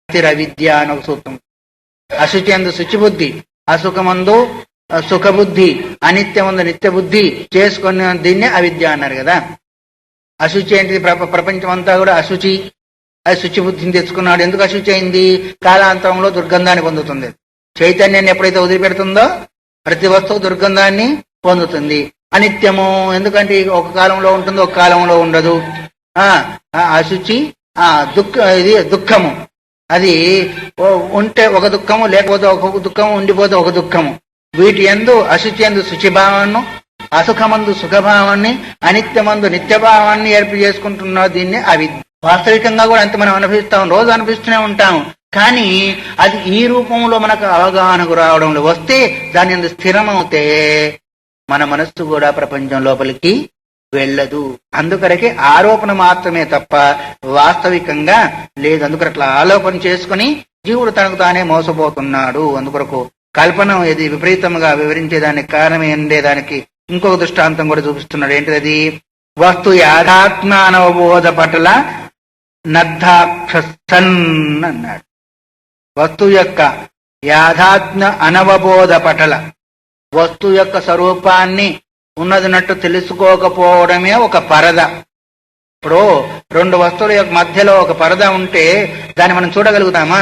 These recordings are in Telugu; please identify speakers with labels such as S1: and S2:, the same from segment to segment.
S1: అవిద్య అని ఒక సూత్రం. అశుచి అందు శుచిబుద్ధి, అసుఖమందు సుఖబుద్ధి, అనిత్యమందు నిత్య బుద్ధి చేసుకున్న దీన్నే అవిద్య అన్నారు కదా. అశుచి ఏంటిది? ప్రపంచం అంతా కూడా అశుచి. అది శుచి బుద్ధిని తెచ్చుకున్నాడు. ఎందుకు అశుచి అయింది? కాలాంతరంలో దుర్గంధాన్ని పొందుతుంది. చైతన్యాన్ని ఎప్పుడైతే వదిలిపెడుతుందో ప్రతి వస్తువు దుర్గంధాన్ని పొందుతుంది. అనిత్యము ఎందుకంటే ఒక కాలంలో ఉంటుంది, ఒక కాలంలో ఉండదు. అశుచి ఇది దుఃఖము. అది ఉంటే ఒక దుఃఖము, లేకపోతే ఒక దుఃఖము, ఉండిపోతే ఒక దుఃఖము. వీటి యందు అశుచి యందు శుచిభావాన్ని, అసుఖమందు సుఖభావాన్ని, అనిత్యమందు నిత్యభావాన్ని ఏర్పు చేసుకుంటున్నాం. దీన్ని అవిద్య. వాస్తవికంగా కూడా అంత మనం అనుభవిస్తాం, రోజు అనిపిస్తూనే ఉంటాం. కానీ అది ఈ రూపంలో మనకు అవగాహనకు రావడంలో వస్తే, దాని యందు స్థిరమవుతే మన మనస్సు కూడా ప్రపంచం లోపలికి వెళ్ళదు. అందుకొరకే ఆరోపణ మాత్రమే తప్ప వాస్తవికంగా లేదు. అందుకని అట్లా ఆలోపన చేసుకుని జీవుడు తనకు తానే మోసపోతున్నాడు. అందుకొరకు కల్పన ఇది విపరీతంగా వివరించేదానికి కారణం ఉండేదానికి ఇంకొక దృష్టాంతం కూడా చూపిస్తున్నాడు. ఏంటిది? వస్తు యాథాత్మానవబోధ పట్ల నద్ధాక్షన్ అన్నాడు. వస్తు యొక్క యాథాత్మ అనవబోధ పటల, వస్తు యొక్క స్వరూపాన్ని ఉన్నదినట్టు తెలుసుకోకపోవడమే ఒక పరద. ఇప్పుడు రెండు వస్తువుల యొక్క మధ్యలో ఒక పరద ఉంటే దాన్ని మనం చూడగలుగుతామా?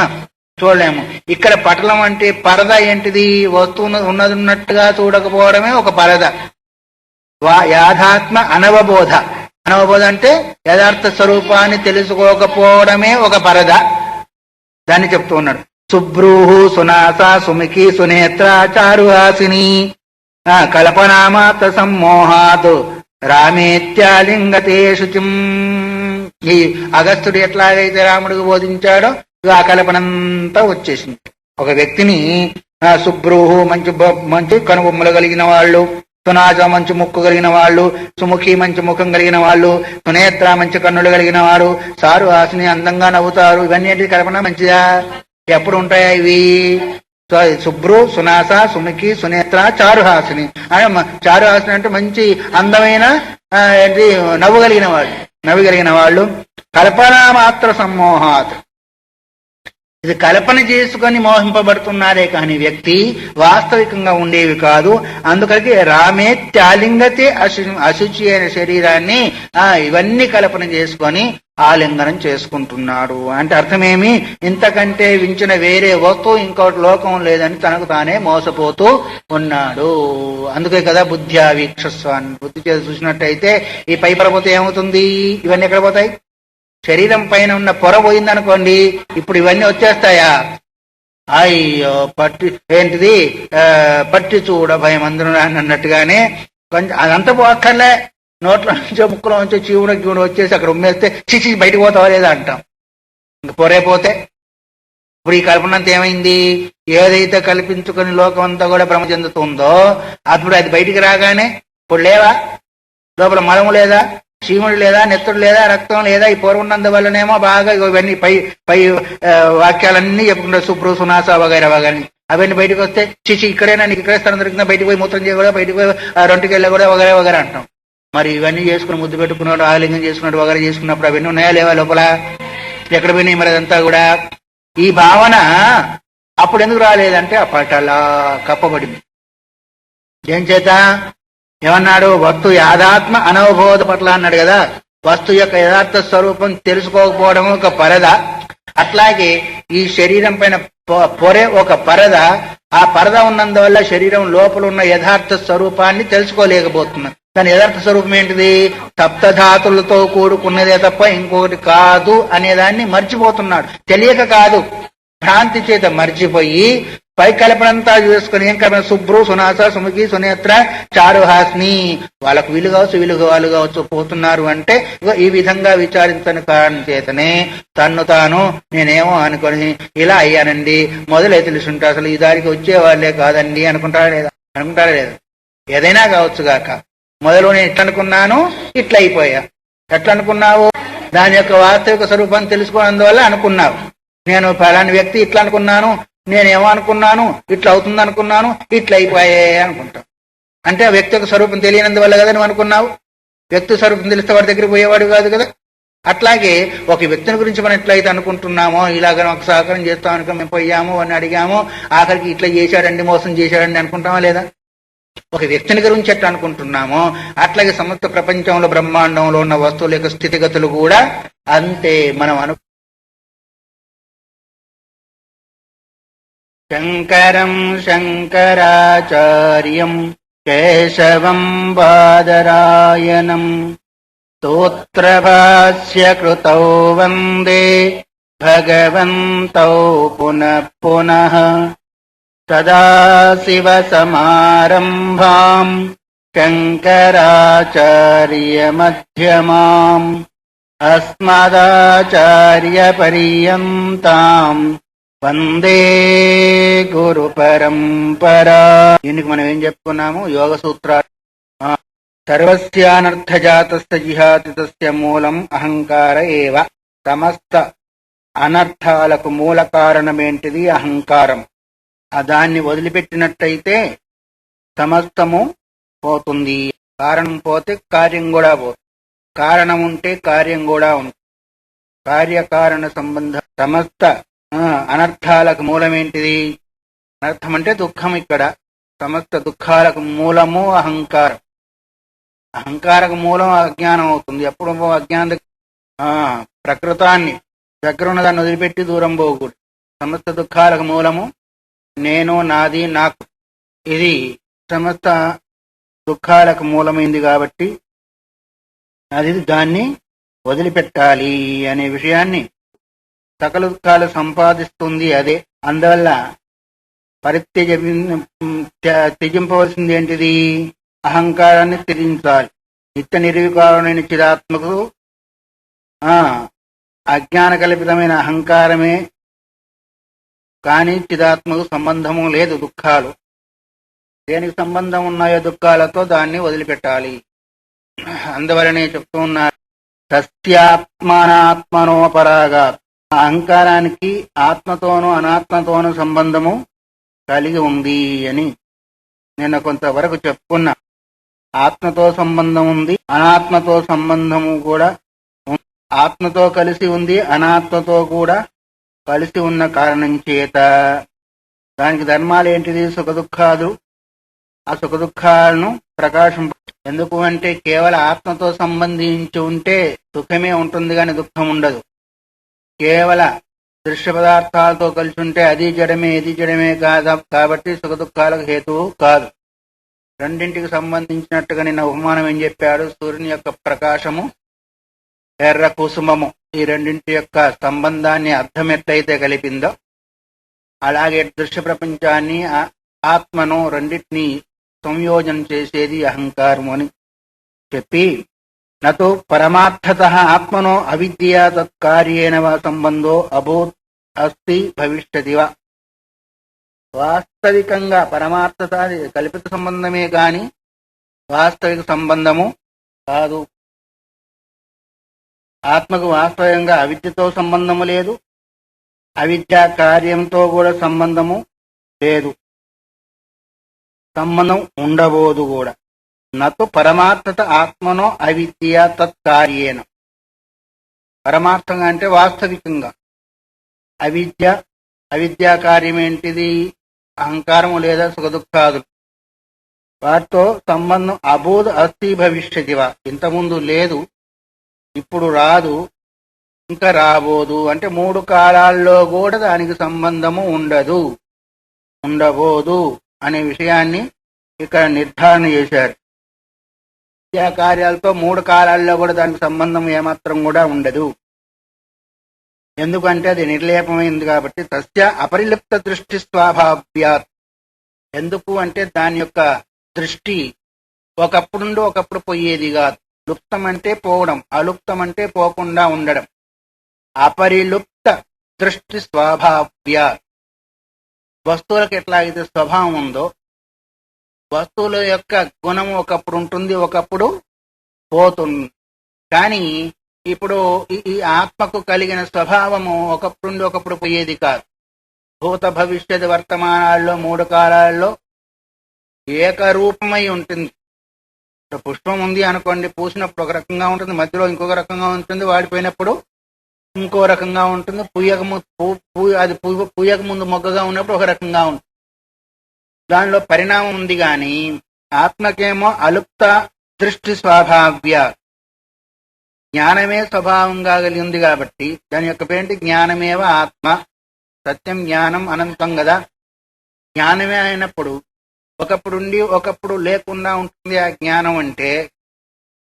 S1: చూడలేము. ఇక్కడ పటలం అంటే పరద ఏంటిది? వస్తువు ఉన్నదిన్నట్టుగా చూడకపోవడమే ఒక పరద. యాథాత్మ అనవబోధ. అనవబోధ అంటే యథార్థ స్వరూపాన్ని తెలుసుకోకపోవడమే ఒక పరద. దాన్ని చెప్తూ ఉన్నాడు. శుభ్రూహు సునాస సుముఖి సునేత్ర చారుహాసిని కల్పనామాత్ర సమ్మోహాత్ రామేత్యాలింగతే శుచిం. ఈ అగస్త్యుడు ఎట్లాగైతే రాముడికి బోధించాడో ఆ కల్పనంతా వచ్చేసింది. ఒక వ్యక్తిని శుభ్రూహు మంచి కనుబొమ్మలు కలిగిన వాళ్ళు, సునాస మంచి ముక్కు కలిగిన వాళ్ళు, సుముఖి మంచి ముఖం కలిగిన వాళ్ళు, సునేత్ర మంచి కన్నులు కలిగిన వారు, సారు హాసిని అందంగా నవ్వుతారు. ఇవన్నీ కల్పన మంచిదా? ఎప్పుడు ఉంటాయా ఇవి? శుభ్రు సునాస సుముఖి సునేత్ర చారుహాసిని. చారుహాసిని అంటే మంచి అందమైన నవ్వుగలిగిన వాళ్ళు. కల్పన మాత్ర సమ్మోహాత్. ఇది కల్పన చేసుకొని మోహింపబడుతున్నారే కానీ వ్యక్తి వాస్తవికంగా ఉండేవి కాదు. అందుకని రామేత్యాలింగతే అశుచి అయిన శరీరాన్ని ఇవన్నీ కల్పన చేసుకొని ఆలింగనం చేసుకుంటున్నాడు. అంటే అర్థమేమి? ఇంతకంటే వించిన వేరే వస్తువు ఇంకోటి లోకం లేదని తనకు తానే మోసపోతూ ఉన్నాడు. అందుకే కదా బుద్ధ్యా వీక్షస్వ అని. బుద్ధి చేసి చూసినట్టయితే ఈ పై పరపోతే ఏమవుతుంది? ఇవన్నీ ఎక్కడ పోతాయి? శరీరం పైన ఉన్న పొర పోయిందనుకోండి, ఇప్పుడు ఇవన్నీ వచ్చేస్తాయా? అయ్యో ఏంటిది పట్టి చూడ భయం అందరూ అన్నట్టుగానే కొంచెం అదంతా పోక్కర్లే. నోట్లో నుంచో ముక్కులో నుంచో చీవుడు వచ్చేసి అక్కడ ఉమ్మేస్తే చిచి బయటకు పోతావా లేదా అంటాం. ఇంక పొరే పోతే ఇప్పుడు ఈ కల్పన అంతా ఏమైంది? ఏదైతే కల్పించుకొని లోకం అంతా కూడా భ్రమ చెందుతుందో అప్పుడు అది బయటికి రాగానే ఇప్పుడు లేవా? లోపల మలము లేదా, చీముడు లేదా, నెత్తుడు లేదా, రక్తం లేదా? ఈ పొర ఉన్నందువల్లనేమో బాగా ఇవన్నీ పై వాక్యాలన్నీ చెప్పుకుంటారు. శుభ్రు సునాస వగైరా వగని అవన్నీ బయటకు వస్తే చిచి ఇక్కడైనా నీకు ఇక్కడే స్థలం దొరికిందా, బయటకు పోయి మూత్రం చేయకూడదు, బయటకు పోయి రొంటికి వెళ్ళ కూడా వగైరా వగైరా అంటాం. మరి ఇవన్నీ చేసుకుని ముద్దు పెట్టుకున్నాడు, ఆలింగం చేసుకున్నాడు, వగైరా చేసుకున్నప్పుడు అవన్నీ ఉన్నాయా లేవా లోపల? ఎక్కడ పోయినాయి మరి అదంతా కూడా? ఈ భావన అప్పుడు ఎందుకు రాలేదంటే అప్పటలా కప్పబడింది. ఏం చేత ఏమన్నాడు? వస్తు యాథాత్మ అనవబోధ పట్ల అన్నాడు కదా. వస్తు యొక్క యథార్థ స్వరూపం తెలుసుకోకపోవడం ఒక పరద. అట్లాగే ఈ శరీరం పైన పొరే ఒక పరద. ఆ పరద ఉన్నందువల్ల శరీరం లోపల ఉన్న యథార్థ స్వరూపాన్ని తెలుసుకోలేకపోతున్నాం. దాని యథార్థ స్వరూపం ఏంటిది? సప్తధాతులతో కూడుకున్నదే తప్ప ఇంకొకటి కాదు అనేదాన్ని మర్చిపోతున్నాడు. తెలియక కాదు, భ్రాంతి చేత మర్చిపోయి పై కల్పనంతా చేసుకుని ఏం కల్పన? శుభ్రు సునాస సుముఖి సునేత్ర చారుహాస్ని. వాళ్ళకు వీలు కావచ్చు, వీలుగా వాళ్ళు కావచ్చు పోతున్నారు. అంటే ఈ విధంగా విచారించని కారణం చేతనే తన్ను తాను నేనేమో అనుకొని ఇలా అయ్యానండి, మొదలై తెలుసుంటా అసలు ఈ దారికి వచ్చేవాళ్లే కాదండి అనుకుంటారా లేదా? ఏదైనా కావచ్చు గాక. మొదలు నేను ఇట్లా అనుకున్నాను, ఇట్లా అయిపోయా. ఎట్లా అనుకున్నావు? దాని యొక్క వాస్తవిక స్వరూపాన్ని తెలుసుకోవడం అనుకున్నావు. నేను ఫలాని వ్యక్తి ఇట్లా అనుకున్నాను, నేనేమో అనుకున్నాను, ఇట్లా అవుతుంది అనుకున్నాను, ఇట్లా అయిపోయే అనుకుంటావు. అంటే ఆ వ్యక్తి యొక్క స్వరూపం తెలియనందువల్ల కదా నువ్వు అనుకున్నావు. వ్యక్తి స్వరూపం తెలిస్తే వాడి దగ్గరికి పోయేవాడు కాదు కదా. అట్లాగే ఒక వ్యక్తిని గురించి మనం ఎట్లయితే అనుకుంటున్నామో, ఇలాగ ఒక సహకారం చేస్తాం అనుకో, మేము పోయాము అని అడిగాము, ఆఖరికి ఇట్లా చేశాడండి, మోసం చేశాడండి అనుకుంటామా లేదా? ఒక వ్యక్తిని గురించి ఎట్లా అనుకుంటున్నామో అట్లాగే సమస్త ప్రపంచంలో బ్రహ్మాండంలో ఉన్న వస్తువుల యొక్క స్థితిగతులు కూడా అంతే. మనం శంకరం శంకరాచార్యం కేశవం బాదరాయణం స్తోత్రభాస్య కృతౌ వందే భగవంతౌ పునః పునః. సదాశివసమారంభాం శంకరాచార్యమధ్యమాం అస్మదాచార్యపర్యంతాం వందే గురు పరంపరా. దీనికి మనం ఏం చెప్పుకున్నాము? యోగ సూత్రాలు. సర్వస్యానర్థజాతస్య జిహాతి తస్య మూలం అహంకార ఏవ. సమస్త అనర్థాలకు మూల కారణమేంటిది? అహంకారం. దాన్ని వదిలిపెట్టినట్టయితే సమస్తము పోతుంది. కారణం పోతే కార్యం కూడా పోతుంది. కారణం ఉంటే కార్యం కూడా ఉంటుంది. కార్యకారణ సంబంధ సమస్త అనర్థాలకు మూలమేంటిది? అనర్థం అంటే దుఃఖం. ఇక్కడ సమస్త దుఃఖాలకు మూలము అహంకారం. అహంకారకు మూలం అజ్ఞానం అవుతుంది. ఎప్పుడు అజ్ఞాన ప్రకృతాన్ని దగ్గర ఉన్న దాన్ని వదిలిపెట్టి దూరం పోకూడదు. సమస్త దుఃఖాలకు మూలము నేను, నాది, నాకు. ఇది సమస్త దుఃఖాలకు మూలమైంది కాబట్టి అది దాన్ని వదిలిపెట్టాలి అనే విషయాన్ని, సకల దుఃఖాలు సంపాదిస్తుంది అదే. అందువల్ల త్యజింపవలసింది ఏంటిది? అహంకారాన్ని త్యజించాలి. నిత్య నిర్వికారమైన చిదాత్మకు అజ్ఞాన కల్పితమైన అహంకారమే కానీ చిదాత్మకు సంబంధము లేదు. దుఃఖాలు దేనికి సంబంధం ఉన్నాయో దుఃఖాలతో దాన్ని వదిలిపెట్టాలి. అందువలనే చెప్తూ ఉన్నారు, సత్యాత్మానాత్మనోపరాగా. అహంకారానికి ఆత్మతోనూ అనాత్మతోనూ సంబంధము కలిగి ఉంది అని నిన్న కొంతవరకు చెప్పుకున్నా. ఆత్మతో సంబంధం ఉంది, అనాత్మతో సంబంధము కూడా. ఆత్మతో కలిసి ఉంది, అనాత్మతో కూడా కలిసి ఉన్న కారణం చేత దానికి ధర్మాలు ఏంటిది? సుఖదుఖాలు. ఆ సుఖదుఖాలను ప్రకాశం. ఎందుకు అంటే కేవలం ఆత్మతో సంబంధించి ఉంటే సుఖమే ఉంటుంది కానీ దుఃఖం ఉండదు. కేవల దృశ్య పదార్థాలతో కలిసి ఉంటే అది జడమే ఇది జడమే కాదు కాబట్టి సుఖదుఖాలకు హేతువు కాదు. రెండింటికి సంబంధించినట్టుగా నిన్న ఉపమానం ఏం చెప్పాడు? సూర్యుని యొక్క ప్రకాశము, ఎర్ర కుసుమము. ఈ రెండింటి యొక్క సంబంధాన్ని అర్థం ఎట్లయితే కలిపిందో అలాగే దృశ్య ప్రపంచాన్ని, ఆత్మను రెండింటినీ సంయోజనం చేసేది అహంకారము అని చెప్పి, నతో పరమార్థతః ఆత్మనో అవిద్యా తత్కార్యేణ వా సంబంధో అభూత్ అస్తి భవిష్యతి వా. వాస్తవికంగా పరమార్థత కల్పిత సంబంధమే గాని వాస్తవిక సంబంధము కాదు. ఆత్మకు వాస్తవంగా అవిద్యతో సంబంధము లేదు, అవిద్యా కార్యంతో కూడా సంబంధము లేదు, సంబంధం ఉండబోదు కూడా. నతు పరమార్థత ఆత్మనో అవిద్య తత్కార్యేన. పరమార్థంగా అంటే వాస్తవికంగా. అవిద్యా కార్యం ఏంటిది? అహంకారము లేదా సుఖదుఖాదులు. వాటితో సంబంధం అబోధ అస్థి భవిష్యతివా. ఇంతకుముందు లేదు, ఇప్పుడు రాదు, ఇంకా రాబోదు. అంటే 3 కాలాల్లో కూడా దానికి సంబంధము ఉండబోదు అనే విషయాన్ని ఇక్కడ నిర్ధారణ చేశారు. విద్యా కార్యాలతో 3 కాలాల్లో కూడా దానికి సంబంధం ఏమాత్రం కూడా ఉండదు. ఎందుకంటే అది నిర్లేపమైంది కాబట్టి. తస్య అపరిలిప్త దృష్టి స్వాభావ్యాత్. ఎందుకు అంటే దాని యొక్క దృష్టి ఒకప్పుడుండి ఒకప్పుడు పోయేది కాదు. లుప్తం అంటే పోవడం, అలుప్తం అంటే పోకుండా ఉండడం. అపరిలుప్త దృష్టి స్వాభావ్యాత్. వస్తువులకు ఎట్లా అయితే స్వభావం ఉందో, వస్తువుల యొక్క గుణం ఒకప్పుడు ఉంటుంది, ఒకప్పుడు పోతుంది. కానీ ఇప్పుడు ఈ ఆత్మకు కలిగిన స్వభావము ఒకప్పుడు ఒకప్పుడు పోయేది కాదు. భూత భవిష్యత్ వర్తమానాల్లో 3 కాలాల్లో ఏకరూపమై ఉంటుంది. పుష్పం ఉంది అనుకోండి, పూసినప్పుడు ఒక రకంగా ఉంటుంది, మధ్యలో ఇంకొక రకంగా ఉంటుంది, వాడిపోయినప్పుడు ఇంకో రకంగా ఉంటుంది, పూయక ముందు మొగ్గగా ఉన్నప్పుడు ఒక రకంగా ఉంటుంది. దానిలో పరిణామం ఉంది కానీ ఆత్మకేమో అలుప్త దృష్టి స్వాభావ్య జ్ఞానమే స్వభావంగా కలిగి ఉంది కాబట్టి దాని యొక్క పేంటి జ్ఞానమేవ ఆత్మ. సత్యం జ్ఞానం అనంతం కదా. జ్ఞానమే అయినప్పుడు ఒకప్పుడు ఉండి ఒకప్పుడు లేకుండా ఉంటుంది ఆ జ్ఞానం. అంటే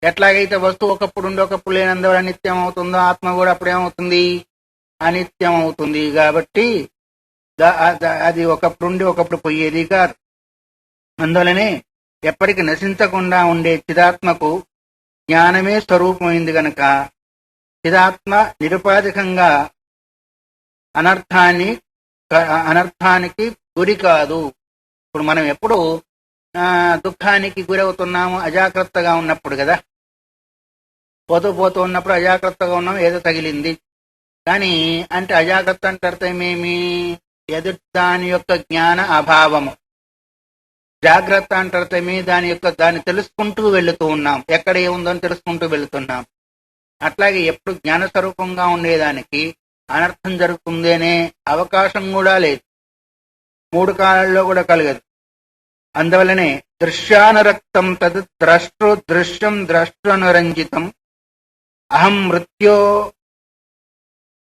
S1: ఎట్లాగైతే వస్తువు ఒకప్పుడు ఉండి ఒకప్పుడు లేనందువల్ల నిత్యం అవుతుందో ఆత్మ కూడా అప్పుడేమవుతుంది, అనిత్యం అవుతుంది. కాబట్టి అది ఒకప్పుడు ఉండి ఒకప్పుడు పోయేది కాదు. అందువలనే ఎప్పటికి నశించకుండా ఉండే చిదాత్మకు జ్ఞానమే స్వరూపమైంది గనక చిదాత్మ నిరుపాధికంగా అనర్థానికి గురి కాదు. ఇప్పుడు మనం ఎప్పుడు దుఃఖానికి గురవుతున్నాము అజాగ్రత్తగా ఉన్నప్పుడు కదా. పోతూ ఉన్నప్పుడు అజాగ్రత్తగా ఉన్నాము, ఏదో తగిలింది కానీ అంటే అజాగ్రత్త అంటే అర్థమేమి, దాని యొక్క జ్ఞాన అభావము. జాగ్రత్త అంటే అర్థమే దాన్ని తెలుసుకుంటూ వెళుతూ ఉన్నాం, ఎక్కడ ఏముందని తెలుసుకుంటూ వెళుతున్నాం. అట్లాగే ఎప్పుడు జ్ఞాన స్వరూపంగా ఉండేదానికి అనర్థం జరుగుతుంది అనే అవకాశం కూడా లేదు, మూడు కాలాల్లో కూడా కలగదు. అందువల్లనే దృశ్యానురక్తం తద్ ద్రష్టృ దృశ్యం ద్రష్టనురంజితం అహం మృత్యో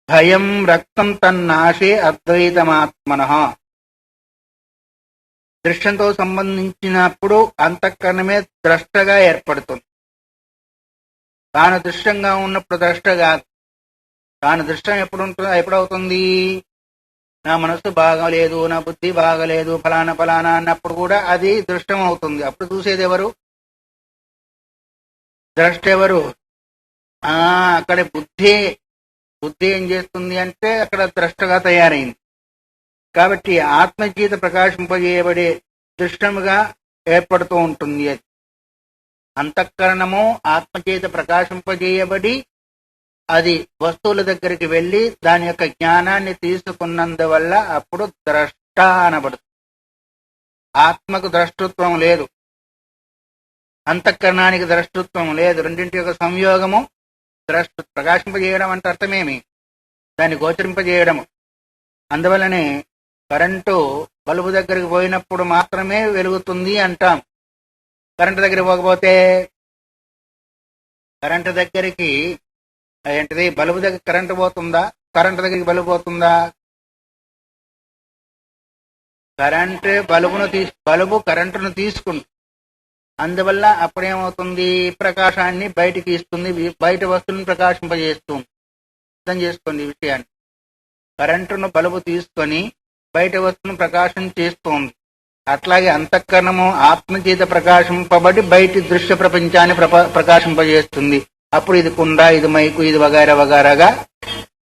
S1: భయం రక్తం తన్నాశే అద్వైతమాత్మనః. దృశ్యంతో సంబంధించినప్పుడు అంతఃకరణమే ద్రష్టగా ఏర్పడుతుంది. తాను దృశ్యంగా ఉన్నప్పుడు ద్రష్ట కాదు. తాను దృష్టం ఎప్పుడవుతుంది, నా మనస్సు బాగలేదు, నా బుద్ధి బాగలేదు, ఫలానా ఫలానా అన్నప్పుడు కూడా అది దృష్టం అవుతుంది. అప్పుడు చూసేది ఎవరు, ద్రష్ట ఎవరు? అక్కడ బుద్ధి ఏం చేస్తుంది అంటే అక్కడ ద్రష్టగా తయారైంది. కాబట్టి ఆత్మచేత ప్రకాశింపజేయబడే దృష్టముగా ఏర్పడుతూ ఉంటుంది. అది అంతఃకరణము ఆత్మచేత ప్రకాశింపజేయబడి అది వస్తువుల దగ్గరికి వెళ్ళి దాని యొక్క జ్ఞానాన్ని తీసుకున్నందువల్ల అప్పుడు ద్రష్ట అనబడుతుంది. ఆత్మకు ద్రష్టృత్వం లేదు, అంతఃకరణానికి ద్రష్టృత్వం లేదు. రెండింటి యొక్క సంయోగము ప్రకాశింపజేయడం అంటే అర్థమేమి, దాన్ని గోచరింపజేయడము. అందువల్లనే కరెంటు బల్బు దగ్గరికి పోయినప్పుడు మాత్రమే వెలుగుతుంది అంటాం. కరెంటు దగ్గరికి పోకపోతే, కరెంటు దగ్గరికి ఏంటిది బల్బు దగ్గర కరెంటు పోతుందా, కరెంటు దగ్గరికి బల్బు పోతుందా? బల్బు కరెంటును తీసుకుంటుంది. అందువల్ల అప్పుడేమవుతుంది, ప్రకాశాన్ని బయటికి ఇస్తుంది, బయట వస్తువులను ప్రకాశింపజేస్తుంది. అర్థం చేసుకోండి ఈ విషయాన్ని. కరెంటును బల్బు తీసుకొని బయట వస్తువును ప్రకాశం చేస్తుంది. అట్లాగే అంతఃకరణము ఆత్మచేత ప్రకాశింపబడి బయటి దృశ్య ప్రపంచాన్ని ప్రకాశింపజేస్తుంది. అప్పుడు ఇది కుండ, ఇది మైకు, ఇది వగైరా వగైరాగా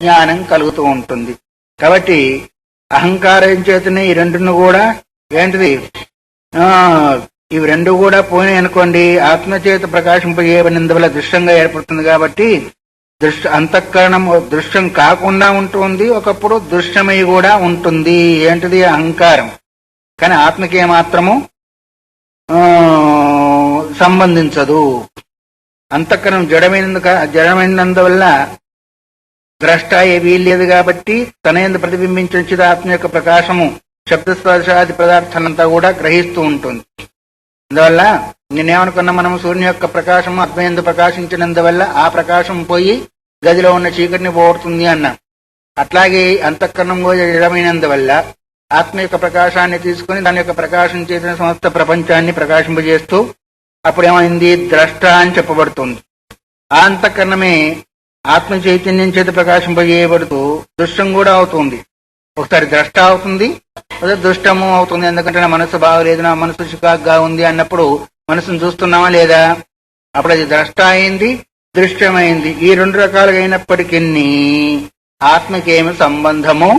S1: జ్ఞానం కలుగుతూ ఉంటుంది. కాబట్టి అహంకారం చేతనే ఈ రెండును కూడా ఏంటిది, ఇవి రెండు కూడా పోయినాయి అనుకోండి, ఆత్మచేత ప్రకాశింపజేయబడినందువల్ల దృశ్యంగా ఏర్పడుతుంది. కాబట్టి అంతఃకరణం దృశ్యం కాకుండా ఉంటుంది, ఒకప్పుడు దృశ్యమై కూడా ఉంటుంది. ఏంటిది, అహంకారం. కానీ ఆత్మకి ఏమాత్రము సంబంధించదు. అంతఃకరణం జడమైనందువల్ల ద్రష్ట ఏమీ లేదు కాబట్టి తన యందు ప్రతిబింబించిన చిదాత్మ యొక్క ప్రకాశము శబ్దస్పర్శాది పదార్థాలంతా కూడా గ్రహిస్తూ ఉంటుంది. అందువల్ల నేనేమనుకున్నా, మనం సూర్యుని యొక్క ప్రకాశము ఆత్మయందు ప్రకాశించినందువల్ల ఆ ప్రకాశం పోయి గదిలో ఉన్న చీకటిని పోగొడుతుంది అన్నాం. అట్లాగే అంతఃకరణం కూడా జడమైనందువల్ల ఆత్మ యొక్క ప్రకాశాన్ని తీసుకుని దాని యొక్క ప్రకాశం చేసిన సమస్త ప్రపంచాన్ని ప్రకాశింపజేస్తూ అప్పుడేమైంది, ద్రష్ట అని చెప్పబడుతుంది. ఆ అంతఃకరణమే ఆత్మ చైతన్యం చేత ప్రకాశింపజేయబడుతూ దృష్టం కూడా అవుతుంది. ఒకసారి ద్రష్ట అవుతుంది, అదే దృష్టము అవుతుంది. ఎందుకంటే నా మనసు బాగలేదు, నా మనసు చికాకుగా ఉంది అన్నప్పుడు మనసును చూస్తున్నామా లేదా, అప్పుడు అది ద్రష్ట అయింది, దృశ్యమైంది. ఈ రెండు రకాలుగా అయినప్పటికీ ఆత్మకేమి సంబంధము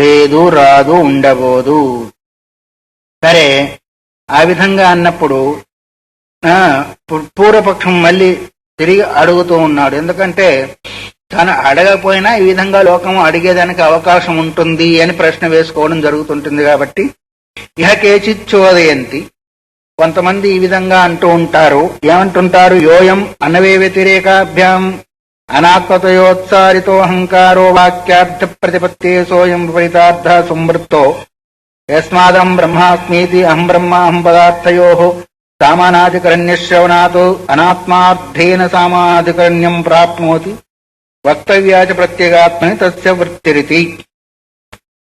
S1: లేదు, రాదు, ఉండబోదు. సరే, ఆ విధంగా అన్నప్పుడు పూర్వపక్షం మళ్ళీ తిరిగి అడుగుతూ ఉన్నాడు. ఎందుకంటే తను అడగపోయినా ఈ విధంగా లోకము అడిగేదానికి అవకాశం ఉంటుంది అని ప్రశ్న వేసుకోవడం జరుగుతుంటుంది. కాబట్టి ఇహ కేచిత్ చోదయంతి, కొంతమంది ఈ విధంగా అంటూ ఉంటారు. ఏమంటుంటారు? యోయం అన్నవే వ్యతిరేకాభ్యాం అనాత్మతయోత్సారితో అహంకారో వాక్యార్థ ప్రతిపత్తే సోయం విపరీతార్థ సంవృత్తో యస్మాదం బ్రహ్మాస్మీతి అహం బ్రహ్మాహం పదార్థయో సామానాధికరణ్యశ్రవణాత్ అనాత్మార్థేన సామానాధికరణ్యం ప్రాప్నోతి వక్తవ్యాచ ప్రత్యేగాత్మని తస్య వృత్తిరితి.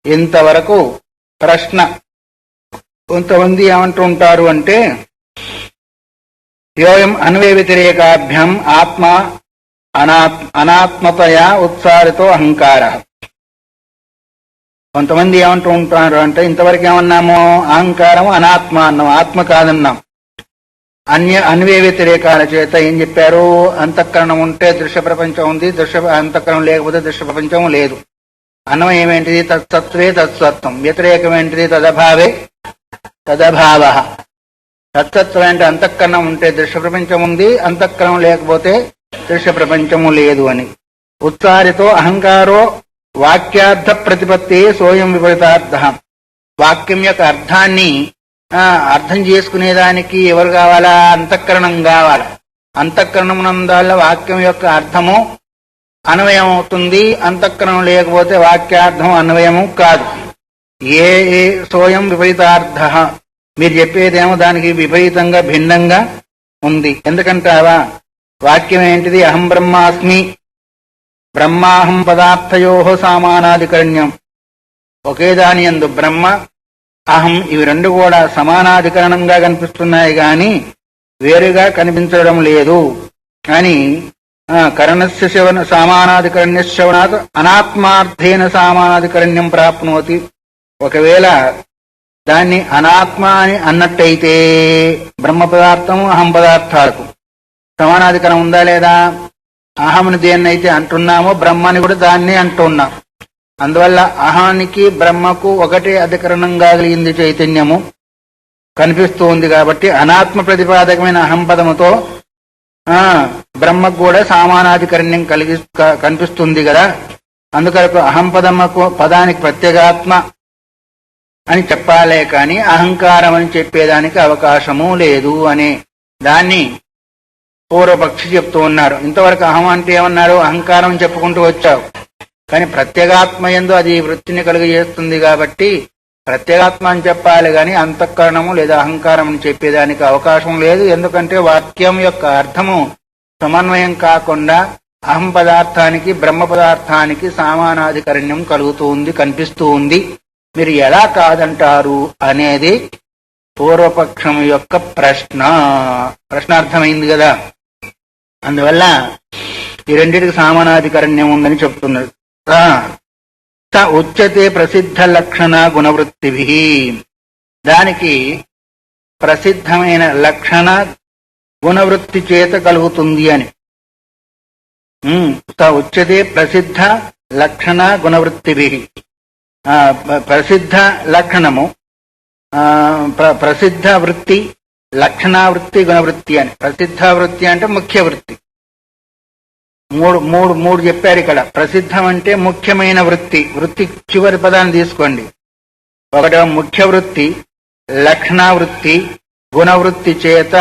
S1: ఇంతవరకు ప్రశ్న. కొంతమంది ఏమంటూ ఉంటారు అంటే యోయం అన్వయ వ్యతిరేకాభ్యం ఆత్మ అనాత్మతయా ఉత్సారితో అహంకార. కొంతమంది ఏమంటూ ఉంటారు అంటే ఇంతవరకు ఏమన్నాము? అహంకారం అనాత్మ అన్నాం, ఆత్మ కాదన్నాం. అన్వయ వ్యతిరేకాల చేత ఏం చెప్పారు? అంతఃకరణం ఉంటే దృశ్య ప్రపంచం ఉంది, అంతఃకరణం లేకపోతే దృశ్య ప్రపంచం లేదు. అన్వయం ఏంటిది? తత్సత్వే తత్సత్వం. వ్యతిరేకం ఏంటిది? తదభావే తదభావ. తత్సత్వం అంటే అంతఃకరణం ఉంటే దృశ్య ప్రపంచం ఉంది, అంతఃకరణం లేకపోతే దృశ్య ప్రపంచము లేదు అని. ఉత్సారితో అహంకారో వాక్యార్థ ప్రతిపత్తి సోయం విపరీతార్థ. వాక్యం యొక్క అర్థాన్ని అర్థం చేసుకునేదానికి ఎవరు కావాలా? అంతఃకరణం కావాలి. అంతఃకరణం నందాల వాక్యం యొక్క అర్థము అన్వయం అవుతుంది. అంతఃకరణం లేకపోతే వాక్యార్థం అన్వయము కాదు. ఏ సోయం విపరీతార్థ. మీరు చెప్పేదేమో దానికి విపరీతంగా భిన్నంగా ఉంది. ఎందుకంటావా? వాక్యం ఏంటిది? అహం బ్రహ్మాస్మి బ్రహ్మాహం పదార్థయో సమానాధికరణ్యం. ఒకే దాని యందు బ్రహ్మ అహం ఇవి రెండు కూడా సమానాధికరణంగా కనిపిస్తున్నాయి గాని వేరుగా కనిపించడం లేదు అని కరణస్య సామానాధికరణ్య శ్రవణాత్ అనాత్మార్థేన సామానాధికరణ్యం ప్రాప్నోతి. ఒకవేళ దాన్ని అనాత్మ అని అన్నట్టయితే బ్రహ్మ పదార్థము అహం పదార్థాలకు సమానాధికరణం ఉందా లేదా? అహంని దేన్నైతే అంటున్నామో బ్రహ్మని కూడా దాన్ని అంటున్నాం. అందువల్ల అహానికి బ్రహ్మకు ఒకటే అధికరణంగా కలిగింది చైతన్యము కనిపిస్తూ ఉంది. కాబట్టి అనాత్మ ప్రతిపాదకమైన అహం పదముతో బ్రహ్మకు కూడా సమానాధికరణ్యం కనిపిస్తుంది కదా. అందుకొరకు అహం పదానికి ప్రత్యేగాత్మ అని చెప్పాలే కానీ అహంకారం అని చెప్పేదానికి అవకాశము లేదు అనే దాన్ని పూర్వపక్షి చెప్తూ ఉన్నారు. ఇంతవరకు అహం అంటే ఏమన్నారు? అహంకారం చెప్పుకుంటూ వచ్చావు. కానీ ప్రత్యేగాత్మ యందు అది వృత్తిని కలుగజేస్తుంది కాబట్టి ప్రత్యేగాత్మ అని చెప్పాలి కానీ అంతఃకరణము లేదా అహంకారం అని చెప్పేదానికి అవకాశం లేదు. ఎందుకంటే వాక్యం యొక్క అర్థము సమన్వయం కాకుండా అహం పదార్థానికి బ్రహ్మ పదార్థానికి సమానాధికరణ్యం కలుగుతూ ఉంది, కనిపిస్తూ ఉంది. మీరు ఎలా కాదంటారు అనేది పూర్వపక్షం యొక్క ప్రశ్న. అర్థమైంది కదా. అందువల్ల ఈ రెండింటికి సమానాధికరణ్యం ఉందని చెప్తున్నారు. ఉచ్యతే ప్రసిద్ధ లక్షణ గుణవృత్తిభి. దానికి ప్రసిద్ధమైన లక్షణ గుణవృత్తి చేత కలుగుతుంది అని. ఉచ్యతే ప్రసిద్ధ లక్షణ గుణవృత్తిభి. ప్రసిద్ధ లక్షణము, ప్రసిద్ధ వృత్తి, లక్షణావృత్తి, గుణవృత్తి అని. ప్రసిద్ధ వృత్తి అంటే ముఖ్య వృత్తి. మూడు చెప్పారు ఇక్కడ. ప్రసిద్ధం అంటే ముఖ్యమైన వృత్తి. వృత్తి చివరి పదాన్ని తీసుకోండి. ఒకటో ముఖ్య వృత్తి, లక్షణావృత్తి, గుణవృత్తి చేత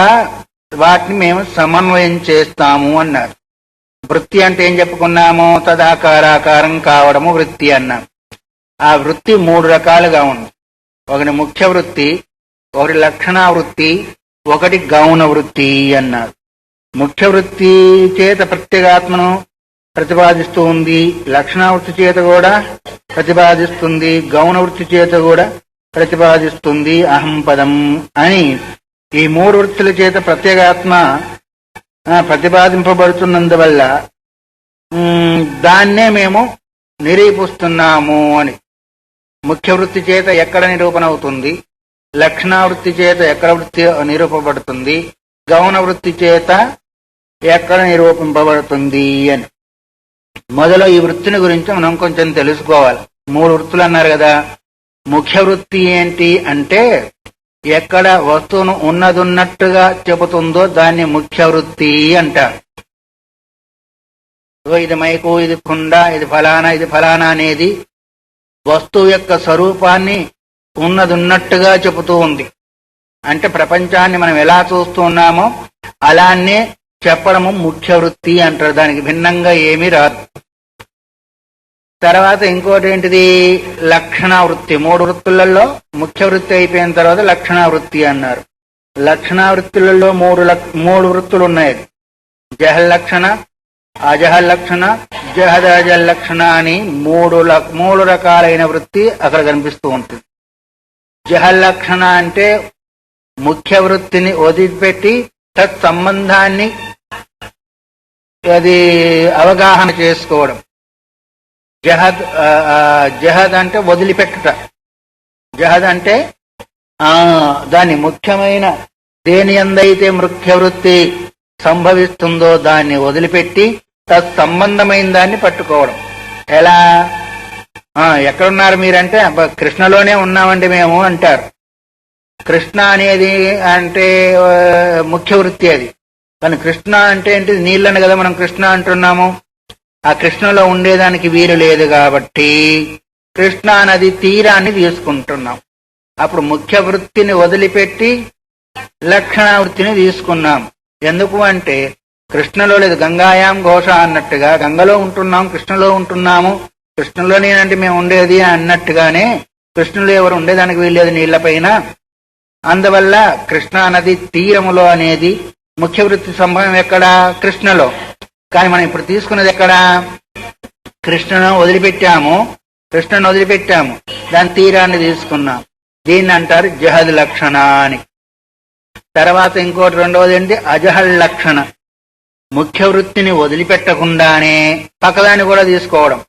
S1: వాటిని మేము సమన్వయం చేస్తాము అన్నారు. వృత్తి అంటే ఏం చెప్పుకున్నాము? తదాకారాకారం కావడము వృత్తి అన్నాం. ఆ వృత్తి మూడు రకాలుగా ఉంది. ఒకటి ముఖ్య వృత్తి, ఒకటి లక్షణావృత్తి, ఒకటి గౌణ వృత్తి అన్నారు. ముఖ్య వృత్తి చేత ప్రత్యేగాత్మను ప్రతిపాదిస్తూ ఉంది, లక్షణావృత్తి చేత కూడా ప్రతిపాదిస్తుంది, గౌణ వృత్తి చేత కూడా ప్రతిపాదిస్తుంది అహం పదం అని. ఈ మూడు వృత్తుల చేత ప్రత్యేగాత్మ ప్రతిపాదింపబడుతున్నందువల్ల దాన్నే మేము నిరూపిస్తున్నాము అని. ముఖ్య వృత్తి చేత ఎక్కడ నిరూపణ అవుతుంది, లక్షణావృత్తి చేత ఎక్కడ వృత్తి నిరూపబడుతుంది, గౌణ వృత్తి చేత ఎక్కడ నిరూపింపబడుతుంది అని. మొదలు ఈ వృత్తిని గురించి మనం కొంచెం తెలుసుకోవాలి. మూడు వృత్తులు అన్నారు కదా. ముఖ్య వృత్తి ఏంటి అంటే ఎక్కడ వస్తువును ఉన్నదున్నట్టుగా చెబుతుందో దాన్ని ముఖ్య వృత్తి అంటారు. ఇది మైకు, ఇది కుండ, ఇది ఫలానా, ఇది ఫలానా అనేది వస్తువు యొక్క స్వరూపాన్ని ఉన్నదున్నట్టుగా చెబుతూ ఉంది. అంటే ప్రపంచాన్ని మనం ఎలా చూస్తున్నామో అలానే చెప్పడము ముఖ్య వృత్తి అంటారు. దానికి భిన్నంగా ఏమీ రాదు. తర్వాత ఇంకోటి ఏంటిది, లక్షణ వృత్తి. 3 వృత్తులలో ముఖ్య వృత్తి అయిపోయిన తర్వాత లక్షణ వృత్తి అన్నారు. లక్షణ వృత్తులలో 3 వృత్తులు ఉన్నాయి. జహల్లక్షణ, అజహల్లక్షణ, జహదజల్లక్షణ అని 3 రకాలైన వృత్తి అక్కడ కనిపిస్తూ ఉంటుంది. జహల్లక్షణ అంటే ముఖ్య వృత్తిని వదిలిపెట్టి తత్సంబంధాన్ని అది అవగాహన చేసుకోవడం. జహద్ అంటే వదిలిపెట్టుట. జహద్ అంటే దాని ముఖ్యమైన దేని యందైతే ముఖ్య వృత్తి సంభవిస్తుందో దాన్ని వదిలిపెట్టి తత్సంబంధమైన దాన్ని పట్టుకోవడం. ఎలా? ఎక్కడున్నారు మీరంటే కృష్ణలోనే ఉన్నామండి మేము అంటారు. కృష్ణ అనేది అంటే ముఖ్య వృత్తి అది. కానీ కృష్ణ అంటే ఏంటి? నీళ్ళని కదా మనం కృష్ణ అంటున్నాము. ఆ కృష్ణలో ఉండేదానికి వీలు లేదు కాబట్టి కృష్ణా నది తీరాన్ని తీసుకుంటున్నాం. అప్పుడు ముఖ్య వృత్తిని వదిలిపెట్టి లక్షణ వృత్తిని తీసుకున్నాం. ఎందుకు అంటే కృష్ణలో లేదు. గంగాయాం ఘోష అన్నట్టుగా గంగలో ఉంటున్నాం, కృష్ణలో ఉంటున్నాము. కృష్ణలోనేనంటే మేము ఉండేది అన్నట్టుగానే కృష్ణులో ఎవరు ఉండేదానికి వీల్లేదు నీళ్లపైన. అందువల్ల కృష్ణా నది తీరములో అనేది ముఖ్య వృత్తి సంభవం ఎక్కడ? కృష్ణలో. కానీ మనం ఇప్పుడు తీసుకున్నది ఎక్కడ? కృష్ణను వదిలిపెట్టాము, దాని తీరాన్ని తీసుకున్నాం. దీన్ని అంటారు జహద్ లక్షణ అని. తర్వాత ఇంకోటి రెండవది ఏంటి? అజహల్ లక్షణ. ముఖ్య వృత్తిని వదిలిపెట్టకుండానే పక్కదాన్ని కూడా తీసుకోవడం.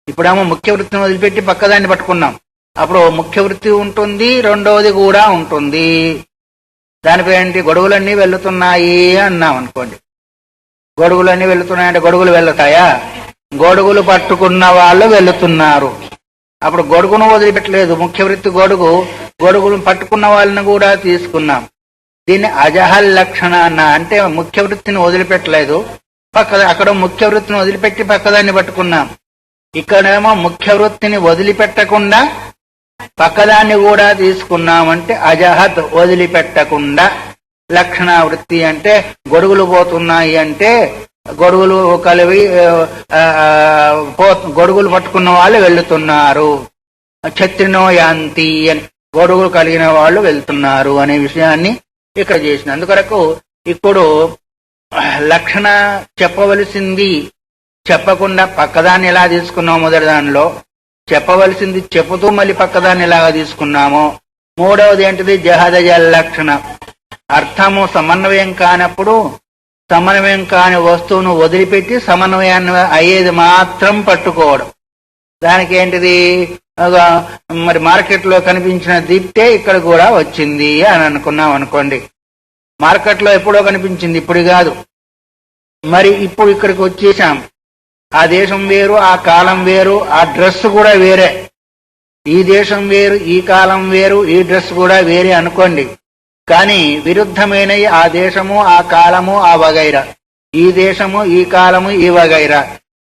S1: ఇప్పుడేమో ముఖ్య వృత్తిని వదిలిపెట్టి పక్కదాన్ని పట్టుకున్నాం. అప్పుడు ముఖ్య వృత్తి ఉంటుంది, రెండవది కూడా ఉంటుంది. దానిపై ఏంటి? గొడుగులన్నీ వెళ్తున్నాయి అన్నాం అనుకోండి. గొడుగులన్నీ వెళ్తున్నాయంటే గొడుగులు వెళ్తాయా? గొడుగులు పట్టుకున్న వాళ్ళు వెళుతున్నారు. అప్పుడు గొడుగును వదిలిపెట్టలేదు. ముఖ్య వృత్తి గొడుగులు పట్టుకున్న వాళ్ళని కూడా తీసుకున్నాం. దీన్ని అజహల్ లక్షణ అన్న. అంటే ముఖ్య వృత్తిని వదిలిపెట్టలేదు, అక్కడ ముఖ్య వృత్తిని వదిలిపెట్టి పక్కదాన్ని పట్టుకున్నాం. ఇక్కడేమో ముఖ్య వృత్తిని వదిలిపెట్టకుండా పక్కదాన్ని కూడా తీసుకున్నామంటే అజహత్ వదిలిపెట్టకుండా. లక్షణ వృత్తి అంటే గొడుగులు పోతున్నాయి అంటే గొడుగులు కలివి గొడుగులు పట్టుకున్న వాళ్ళు వెళ్తున్నారు. ఛత్రినో యాంతి అని గొడుగులు కలిగిన వాళ్ళు వెళ్తున్నారు అనే విషయాన్ని ఇక్కడ చేసిన. అందుకొరకు ఇప్పుడు లక్షణ చెప్పవలసింది చెప్పకుండా పక్కదాన్ని ఎలా తీసుకున్నామో మొదటి దానిలో, చెప్పవలసింది చెప్పుతూ మళ్ళీ పక్కదాన్ని ఎలాగా తీసుకున్నామో. మూడవది ఏంటిది? జహదజ లక్షణ. అర్థము సమన్వయం కానప్పుడు సమన్వయం కాని వస్తువును వదిలిపెట్టి సమన్వయాన్ని అయ్యేది మాత్రం పట్టుకోవడం. దానికి ఏంటిది? మరి మార్కెట్లో కనిపించిన దీప్తే ఇక్కడ కూడా వచ్చింది అని అనుకున్నాం అనుకోండి. మార్కెట్లో ఎప్పుడో కనిపించింది, ఇప్పుడు కాదు. మరి ఇప్పుడు ఇక్కడికి వచ్చేసాం. ఆ దేశం వేరు, ఆ కాలం వేరు, ఆ డ్రెస్ కూడా వేరే. ఈ దేశం వేరు, ఈ కాలం వేరు, ఈ డ్రెస్ కూడా వేరే అనుకోండి. కానీ విరుద్ధమైన ఆ దేశము, ఆ కాలము, ఆ వగైరా, ఈ దేశము, ఈ కాలము, ఈ వగైరా,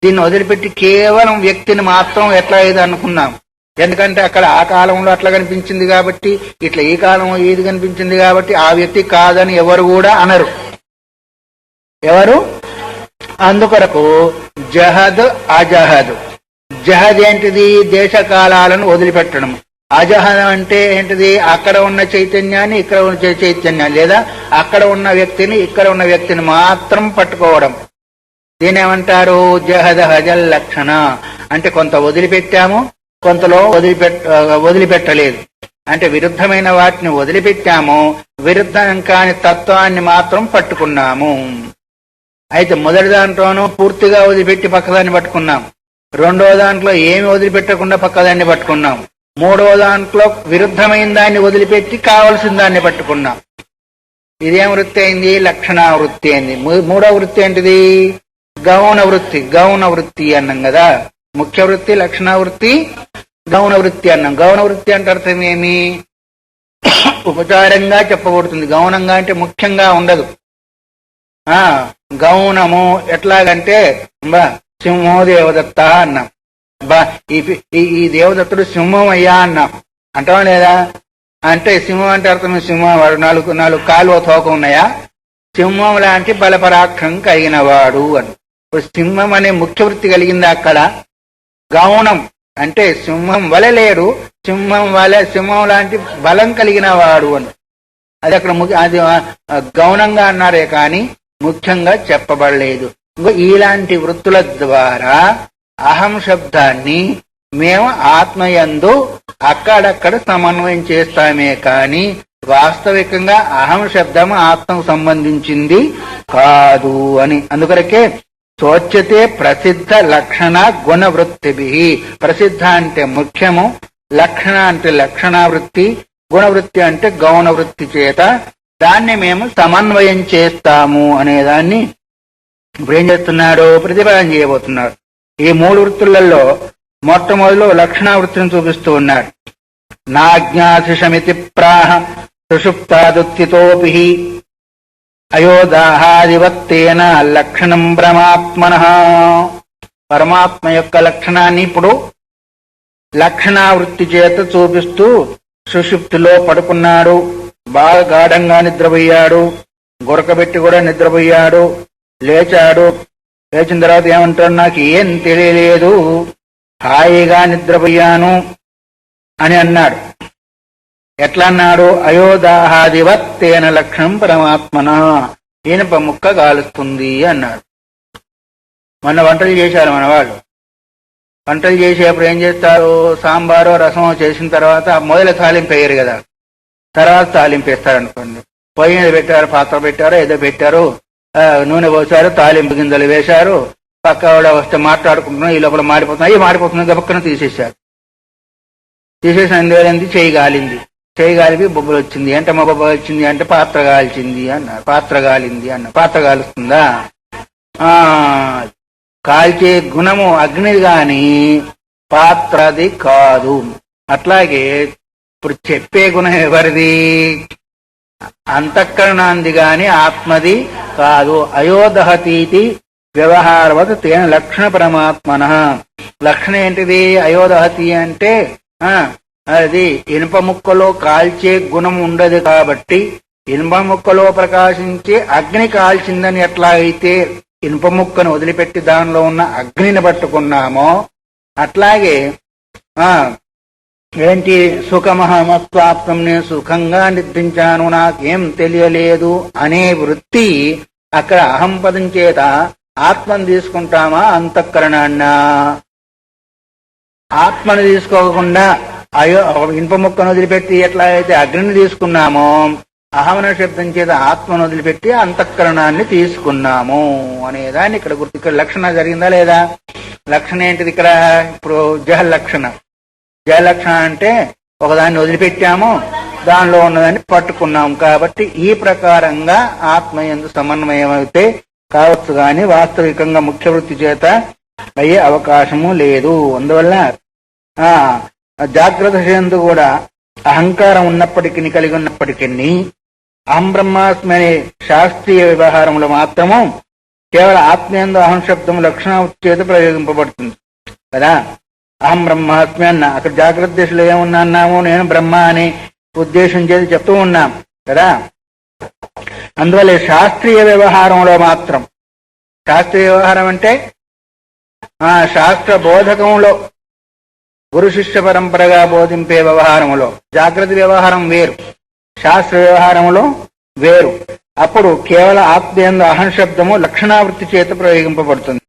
S1: దీన్ని వదిలిపెట్టి కేవలం వ్యక్తిని మాత్రం ఎట్లా ఇది అనుకున్నాం. ఎందుకంటే అక్కడ ఆ కాలంలో అట్లా కనిపించింది కాబట్టి, ఇట్లా ఈ కాలంలో ఇది కనిపించింది కాబట్టి ఆ వ్యక్తి కాదని ఎవరు కూడా అనరు. ఎవరు? అందుకొరకు జహద్ అజహద్. జహద్ ఏంటిది? దేశకాలాలను వదిలిపెట్టడం. అజహద్ అంటే ఏంటిది? అక్కడ ఉన్న చైతన్యాన్ని ఇక్కడ ఉన్న చైతన్యాన్ని, లేదా అక్కడ ఉన్న వ్యక్తిని ఇక్కడ ఉన్న వ్యక్తిని మాత్రం పట్టుకోవడం. దీనేమంటారు? జహద్ హజల్ లక్షణ. అంటే కొంత వదిలిపెట్టాము, కొంతలో వదిలిపెట్టలేదు. అంటే విరుద్ధమైన వాటిని వదిలిపెట్టాము, విరుద్ధం కాని తత్వాన్ని మాత్రం పట్టుకున్నాము. అయితే మొదటి దాంట్లోనూ పూర్తిగా వదిలిపెట్టి పక్కదాన్ని పట్టుకున్నాం. రెండో దాంట్లో ఏమి వదిలిపెట్టకుండా పక్కదాన్ని పట్టుకున్నాం. మూడవ దాంట్లో విరుద్ధమైన దాన్ని వదిలిపెట్టి కావలసిన దాన్ని పట్టుకున్నాం. ఇదేం వృత్తి అయింది? లక్షణ వృత్తి అయింది. మూడవ వృత్తి ఏంటిది? గౌణ వృత్తి. గౌణ వృత్తి అన్నాం కదా. ముఖ్య వృత్తి, లక్షణ వృత్తి, గౌణ వృత్తి అన్నాం. గౌణ వృత్తి అంటే అర్థం ఏమి? ఉపచారంగా చెప్పబడుతుంది. గౌణంగా అంటే ముఖ్యంగా ఉండదు. గౌణము ఎట్లాగంటే సింహో దేవదత్త అన్నాం. ఈ దేవదత్తుడు సింహం అయ్యా అన్నాం. అంటావా లేదా? అంటే సింహం అంటే అర్థం సింహం వాడు నాలుగు నాలుగు కాలు తోక ఉన్నాయా, సింహం లాంటి బలపరాక్రమం కలిగిన వాడు అని. ఇప్పుడు సింహం అనే ముఖ్య వృత్తి కలిగింది అక్కడ. గౌణం అంటే సింహం వలె లేడు, సింహం లాంటి బలం కలిగిన వాడు అని. అది అక్కడ అది గౌణంగా అన్నారే కానీ ముఖ్యంగా చెప్పబడలేదు. ఇలాంటి వృత్తుల ద్వారా అహం శబ్దాన్ని మేము ఆత్మయందు అక్కడక్కడ సమన్వయం చేస్తామే కానీ వాస్తవికంగా అహం శబ్దం ఆత్మకు సంబంధించింది కాదు అని. అందుకొరకే సోచ్యతే ప్రసిద్ధ లక్షణ గుణవృత్తిభి. ప్రసిద్ధ అంటే ముఖ్యము, లక్షణ అంటే లక్షణావృత్తి, గుణవృత్తి అంటే గౌణవృత్తి చేత దాన్ని మేము సమన్వయం చేస్తాము అనేదాన్ని ఇప్పుడు ఏం చేస్తున్నాడు, ప్రతిపాదన చేయబోతున్నాడు. ఈ మూడు వృత్తులలో మొట్టమొదలు లక్షణావృత్తిని చూపిస్తూ ఉన్నాడు. నాజ్ఞాశిషమితి ప్రాహ సుషుప్తాదుత్తితోపి అయోదాహాదివత్తేన లక్షణం బ్రహ్మాత్మనః. పరమాత్మ యొక్క లక్షణాన్ని ఇప్పుడు లక్షణావృత్తి చేత చూపిస్తూ సుషుప్తిలో పడుకున్నాడు, బాగా గాఢంగా నిద్రపోయాడు, గురకబెట్టి కూడా నిద్రపోయాడు, లేచాడు. లేచిన తర్వాత ఏమంటాడు, నాకు ఏం తెలియలేదు, హాయిగా నిద్రపోయాను అని అన్నాడు. ఎట్లా అన్నాడు, అయోదాహాదివత్తేన లక్షణం పరమాత్మన, ఇనుప ముక్క కాలుస్తుంది అన్నాడు. మొన్న వంటలు చేశారు మన వాళ్ళు. వంటలు చేసేప్పుడు ఏం చేస్తారు, సాంబారో రసమో చేసిన తర్వాత మొదల తాలింపు వేయరు కదా, తర్వాత తాలింపు వేస్తారు అనుకోండి. పొయ్యి మీద పెట్టారు, పాత్ర పెట్టారు, ఏదో పెట్టారు, నూనె పోసారు, తాలింపు గింజలు వేశారు, పక్క కూడా వస్తే మాట్లాడుకుంటున్నాం, ఈ లోపల మాడిపోతున్నాయి, మాడిపోతుంది గబక్కన తీసేశారు. తీసేసిన అందువల్ల చేయి గాలింది, చేయి గాలిపి బొబ్బలు వచ్చింది. ఏంటమ్మా బొబ్బ వచ్చింది అంటే పాత్ర కాల్చింది అన్నారు. పాత్ర గాలింది అన్న. పాత్ర కాలుస్తుందా? కాల్చే గుణము అగ్నిది గాని పాత్రది కాదు. అట్లాగే ఇప్పుడు చెప్పే గుణం ఎవరిది, అంతఃకరణాంది గాని ఆత్మది కాదు. అయోదహతీతి వ్యవహారవత్ తేన లక్షణ పరమాత్మన. లక్షణ ఏంటిది, అయోదహతి అంటే అది ఇనుప ముక్కలో కాల్చే గుణం ఉండదు కాబట్టి ఇనుప ముక్కలో ప్రకాశించే అగ్ని కాల్చిందని ఎట్లా అయితే ఇనుప ముక్కను వదిలిపెట్టి దానిలో ఉన్న అగ్నిని పట్టుకున్నామో అట్లాగే ఏంటి సుఖమహమస్వాప్తం, నేను సుఖంగా నిద్రించాను, నాకేం తెలియలేదు అనే వృత్తి అక్కడ అహం పదం చేత ఆత్మను తీసుకుంటామా, అంతఃకరణాన్నా? ఆత్మను తీసుకోకుండా ఇనుప ముక్కను వదిలిపెట్టి ఎట్లా అయితే అగ్నిని తీసుకున్నామో అహమన శబ్దం చేత ఆత్మను వదిలిపెట్టి అంతఃకరణాన్ని తీసుకున్నాము అనేదాన్ని ఇక్కడ గుర్తు. ఇక్కడ లక్షణ జరిగిందా లేదా? లక్షణ ఏంటిది ఇక్కడ? ఇప్పుడు జహలక్షణ. జహలక్షణ అంటే ఒకదాన్ని వదిలిపెట్టాము, దానిలో ఉన్నదాన్ని పట్టుకున్నాము. కాబట్టి ఈ ప్రకారంగా ఆత్మయందు సమన్వయం అయితే కావచ్చు కానీ వాస్తవికంగా ముఖ్య వృత్తి చేత అయ్యే అవకాశము లేదు. అందువల్ల జాగ్రత్త చేయందు కూడా అహంకారం ఉన్నప్పటికీ కలిగి ఉన్నప్పటికీ అహం బ్రహ్మాస్మి అనే శాస్త్రీయ వ్యవహారంలో మాత్రము కేవలం ఆత్మయందు అహం శబ్దము లక్షణ చేత ప్రయోగింపబడుతుంది కదా. అహం బ్రహ్మాస్మి అన్న అక్కడ జాగ్రత్త దశలో ఏమున్నా అన్నాము, నేను బ్రహ్మ అనే ఉద్దేశం చేసి చెప్తూ ఉన్నాం కదా. అందువల్ల శాస్త్రీయ వ్యవహారంలో మాత్రం, శాస్త్రీయ వ్యవహారం అంటే శాస్త్ర బోధకంలో గురు శిష్య పరంపరగా బోధింపే వ్యవహారములో జాగ్రత్త వ్యవహారం వేరు, శాస్త్ర వ్యవహారములో వేరు. అప్పుడు కేవలం ఆత్మయందు అహం శబ్దము లక్షణావృత్తి చేత ప్రయోగింపబడుతుంది.